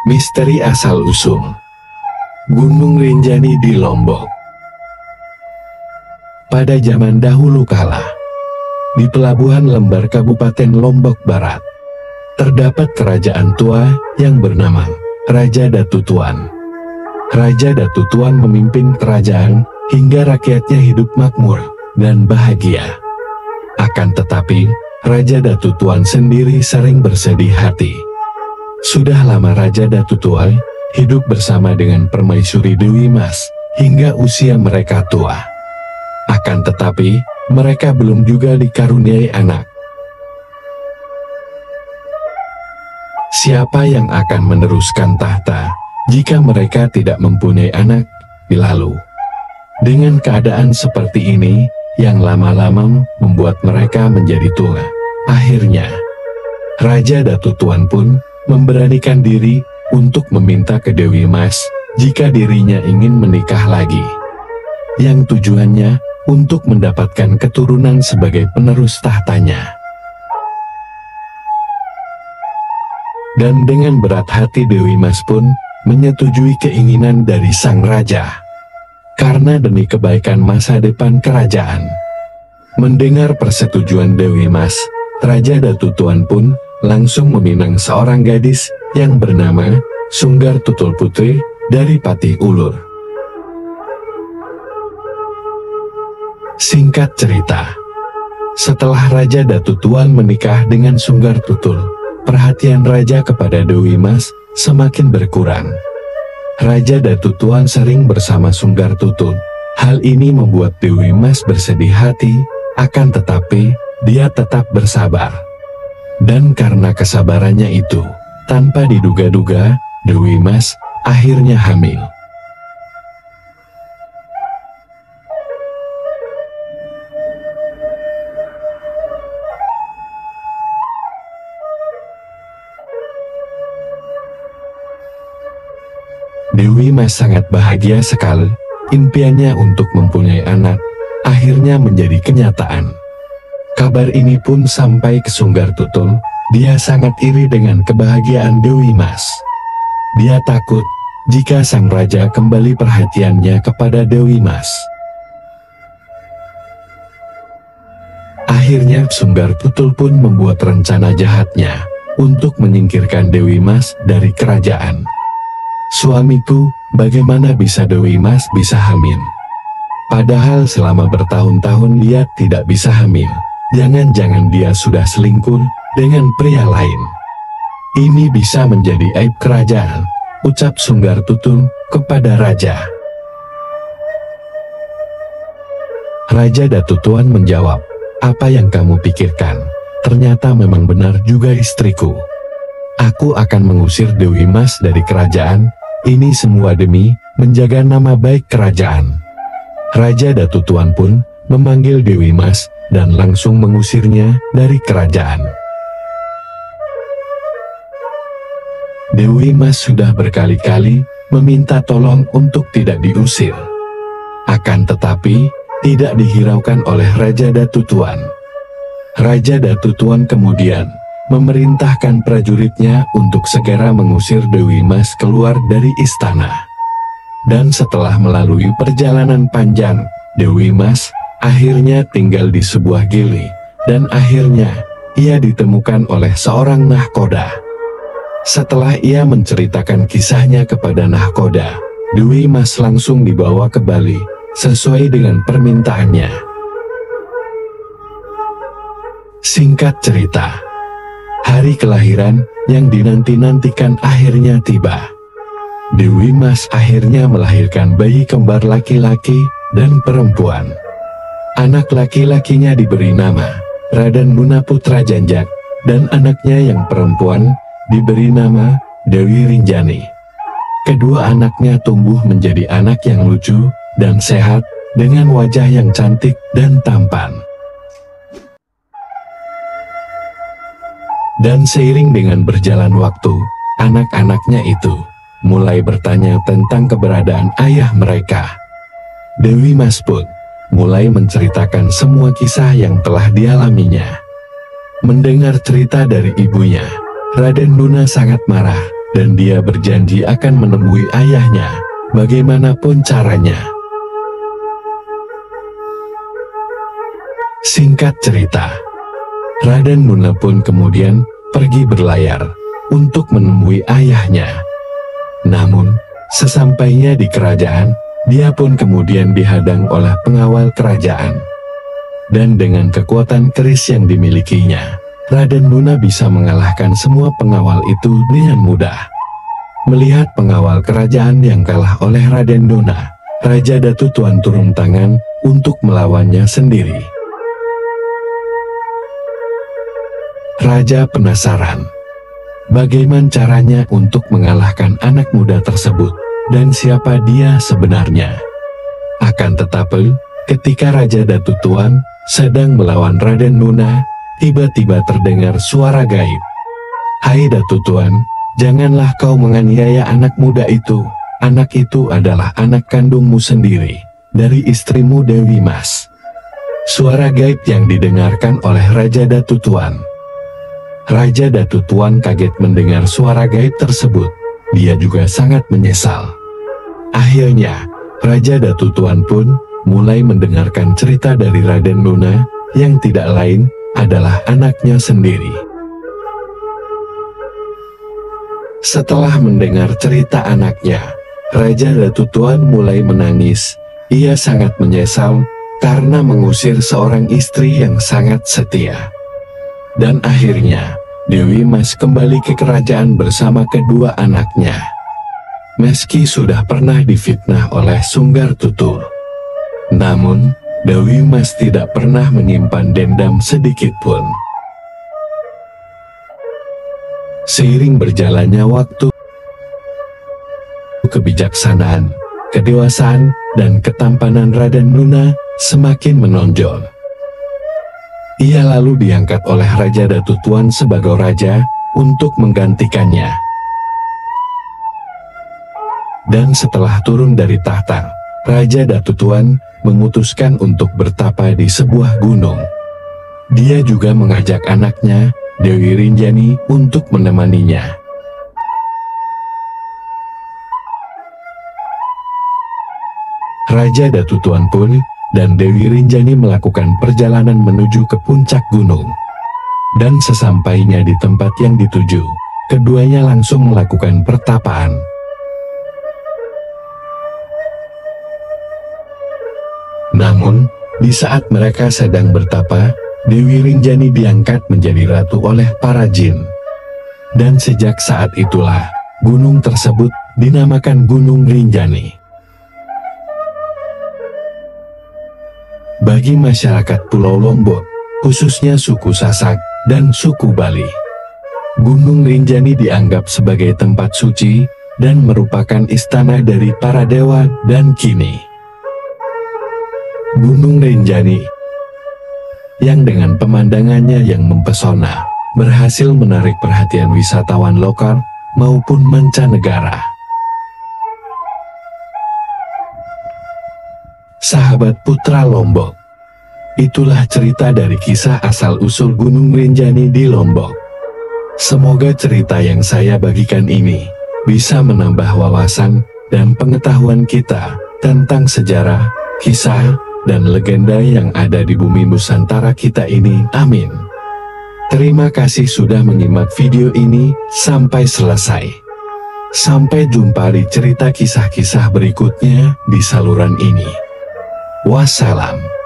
Misteri asal-usul Gunung Rinjani di Lombok. Pada zaman dahulu kala, di Pelabuhan Lembar Kabupaten Lombok Barat, terdapat kerajaan tua yang bernama Raja Datu Tuan. Raja Datu Tuan memimpin kerajaan hingga rakyatnya hidup makmur dan bahagia. Akan tetapi, Raja Datu Tuan sendiri sering bersedih hati. Sudah lama Raja Datu Tuan hidup bersama dengan Permaisuri Dewi Mas hingga usia mereka tua. Akan tetapi, mereka belum juga dikaruniai anak. Siapa yang akan meneruskan tahta jika mereka tidak mempunyai anak? Lalu, dengan keadaan seperti ini yang lama-lama membuat mereka menjadi tua, akhirnya Raja Datu Tuan pun memberanikan diri untuk meminta ke Dewi Mas jika dirinya ingin menikah lagi, yang tujuannya untuk mendapatkan keturunan sebagai penerus tahtanya. Dan dengan berat hati Dewi Mas pun menyetujui keinginan dari sang raja, karena demi kebaikan masa depan kerajaan. Mendengar persetujuan Dewi Mas, Raja Datu Tuan pun langsung meminang seorang gadis yang bernama Sunggar Tutul Putri dari Patih Ulur. Singkat cerita, setelah Raja Datu Tuan menikah dengan Sunggar Tutul, perhatian raja kepada Dewi Mas semakin berkurang. Raja Datu Tuan sering bersama Sunggar Tutul. Hal ini membuat Dewi Mas bersedih hati, akan tetapi dia tetap bersabar. Dan karena kesabarannya itu, tanpa diduga-duga, Dewi Mas akhirnya hamil. Dewi Mas sangat bahagia sekali. Impiannya untuk mempunyai anak akhirnya menjadi kenyataan. Kabar ini pun sampai ke Sunggar Tutul. Dia sangat iri dengan kebahagiaan Dewi Mas. Dia takut jika sang raja kembali perhatiannya kepada Dewi Mas. Akhirnya Sunggar Tutul pun membuat rencana jahatnya untuk menyingkirkan Dewi Mas dari kerajaan. Suamiku, bagaimana bisa Dewi Mas bisa hamil? Padahal selama bertahun-tahun dia tidak bisa hamil. Jangan-jangan dia sudah selingkuh dengan pria lain. Ini bisa menjadi aib kerajaan, ucap Sunggar Tutul kepada raja. Raja Datu Tuan menjawab, apa yang kamu pikirkan? Ternyata memang benar juga istriku. Aku akan mengusir Dewi Mas dari kerajaan. Ini semua demi menjaga nama baik kerajaan. Raja Datu Tuan pun memanggil Dewi Mas dan langsung mengusirnya dari kerajaan. Dewi Mas sudah berkali-kali meminta tolong untuk tidak diusir. Akan tetapi, tidak dihiraukan oleh Raja Datu Tuan. Raja Datu Tuan kemudian memerintahkan prajuritnya untuk segera mengusir Dewi Mas keluar dari istana. Dan setelah melalui perjalanan panjang, Dewi Mas akhirnya tinggal di sebuah gili, dan akhirnya ia ditemukan oleh seorang nahkoda. Setelah ia menceritakan kisahnya kepada nahkoda, Dewi Mas langsung dibawa ke Bali, sesuai dengan permintaannya. Singkat cerita, hari kelahiran yang dinanti-nantikan akhirnya tiba. Dewi Mas akhirnya melahirkan bayi kembar laki-laki dan perempuan. Anak laki-lakinya diberi nama Raden Nuna Putra Janjak, dan anaknya yang perempuan diberi nama Dewi Rinjani. Kedua anaknya tumbuh menjadi anak yang lucu dan sehat, dengan wajah yang cantik dan tampan. Dan seiring dengan berjalan waktu, anak-anaknya itu mulai bertanya tentang keberadaan ayah mereka. Dewi Mas pun mulai menceritakan semua kisah yang telah dialaminya. Mendengar cerita dari ibunya, Raden Nuna sangat marah dan dia berjanji akan menemui ayahnya, bagaimanapun caranya. Singkat cerita, Raden Nuna pun kemudian pergi berlayar untuk menemui ayahnya. Namun, sesampainya di kerajaan, dia pun kemudian dihadang oleh pengawal kerajaan. Dan dengan kekuatan keris yang dimilikinya, Raden Nuna bisa mengalahkan semua pengawal itu dengan mudah. Melihat pengawal kerajaan yang kalah oleh Raden Nuna, Raja Datutuan turun tangan untuk melawannya sendiri. Raja penasaran, bagaimana caranya untuk mengalahkan anak muda tersebut, dan siapa dia sebenarnya. Akan tetapi, ketika Raja Datutuan sedang melawan Raden Nuna, tiba-tiba terdengar suara gaib. "Hai Datutuan, janganlah kau menganiaya anak muda itu. Anak itu adalah anak kandungmu sendiri, dari istrimu Dewi Mas." Suara gaib yang didengarkan oleh Raja Datutuan. Raja Datutuan kaget mendengar suara gaib tersebut. Dia juga sangat menyesal. Akhirnya, Raja Datutuan pun mulai mendengarkan cerita dari Raden Nuna, yang tidak lain adalah anaknya sendiri. Setelah mendengar cerita anaknya, Raja Datutuan mulai menangis. Ia sangat menyesal karena mengusir seorang istri yang sangat setia. Dan akhirnya, Dewi Mas kembali ke kerajaan bersama kedua anaknya. Meski sudah pernah difitnah oleh Sunggar Tutul, namun Dewi Mas tidak pernah menyimpan dendam sedikit pun. Seiring berjalannya waktu, kebijaksanaan, kedewasaan, dan ketampanan Raden Nuna semakin menonjol. Ia lalu diangkat oleh Raja Datutuan sebagai raja untuk menggantikannya. Dan setelah turun dari tahta, Raja Datutuan memutuskan untuk bertapa di sebuah gunung. Dia juga mengajak anaknya, Dewi Rinjani, untuk menemaninya. Raja Datutuan pun dan Dewi Rinjani melakukan perjalanan menuju ke puncak gunung. Dan sesampainya di tempat yang dituju, keduanya langsung melakukan pertapaan. Namun, di saat mereka sedang bertapa, Dewi Rinjani diangkat menjadi ratu oleh para jin. Dan sejak saat itulah, gunung tersebut dinamakan Gunung Rinjani. Bagi masyarakat Pulau Lombok, khususnya suku Sasak dan suku Bali, Gunung Rinjani dianggap sebagai tempat suci dan merupakan istana dari para dewa dan kini. Gunung Rinjani, yang dengan pemandangannya yang mempesona, berhasil menarik perhatian wisatawan lokal maupun mancanegara. Sahabat Putra Lombok, itulah cerita dari kisah asal-usul Gunung Rinjani di Lombok. Semoga cerita yang saya bagikan ini bisa menambah wawasan dan pengetahuan kita tentang sejarah, kisah, dan legenda yang ada di bumi Nusantara kita ini. Amin. Terima kasih sudah menyimak video ini sampai selesai. Sampai jumpa di cerita kisah-kisah berikutnya di saluran ini. Wassalam.